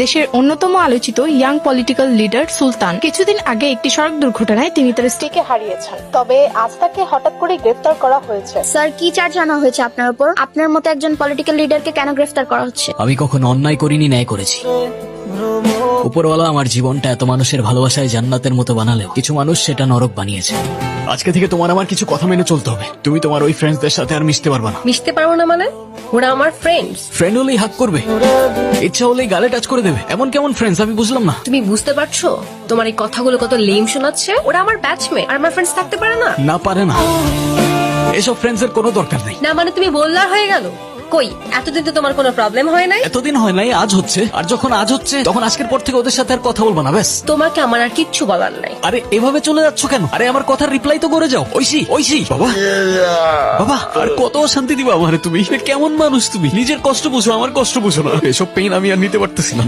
দেশের অন্যতম আলোচিত ইয়াং পলিটিক্যাল লিডার সুলতান কিছুদিন আগে একটি সড়ক দুর্ঘটনায় তিনি তার স্ত্রীকে হারিয়েছেন। তবে আজ তাকে হঠাৎ করে গ্রেফতার করা হয়েছে। স্যার, কি চার্জ আনা হয়েছে আপনার উপর? আপনার মতো একজন পলিটিক্যাল লিডারকে কেন গ্রেফতার করা হচ্ছে? আমি কখনো অন্যায় করিনি, ন্যায় করেছি। উপরওয়ালা আমার জীবনটা এত মানুষের ভালোবাসায় জান্নাতের মতো বানালেও কিছু মানুষ সেটা নরক বানিয়েছে। আজকে থেকে তোমার আমার কিছু কথা মেনে চলতে হবে। তুমি তোমার ওই ফ্রেন্ডসদের সাথে আর মিশতে পারবে না। মিশতে পারবো না মানে? ওরা আমার ফ্রেন্ডস। ফ্রেন্ড হলেই হাক করবে, ইচ্ছা হলেই গালে টাচ করে দেবে, এমন কেমন ফ্রেন্ডস আমি বুঝলাম না। তুমি বুঝতে পারছো তোমার এই কথাগুলো কত লেম শোনাচ্ছে? ওরা আমার ব্যাচমেট আর আমার ফ্রেন্ডস থাকতে পারে না? না পারে না, এসব ফ্রেন্ডস এর কোনো দরকার নেই। না মানে তুমি বললার হয়ে গেল? কই, এতদিন তো তোমার কোনো প্রবলেম হয় নাই। এতদিন হয় নাই, আজ হচ্ছে। আর যখন আজ হচ্ছে তখন আজকের পর থেকে ওদের সাথে আর কথা বলবো না, ব্যাস। তোমাকে আমার আর কিচ্ছু বলার নাই। আরে এভাবে চলে যাচ্ছ কেন? আরে আমার কথার রিপ্লাই তো করে যাও। ঐশী, ঐশী, বাবা বাবা, আর কত শান্তি দিবা আমারে তুমি? কেমন মানুষ তুমি? নিজের কষ্ট বুঝো, আমার কষ্ট বুঝো না। এসব পেইন আমি আর নিতে পারতেছি না।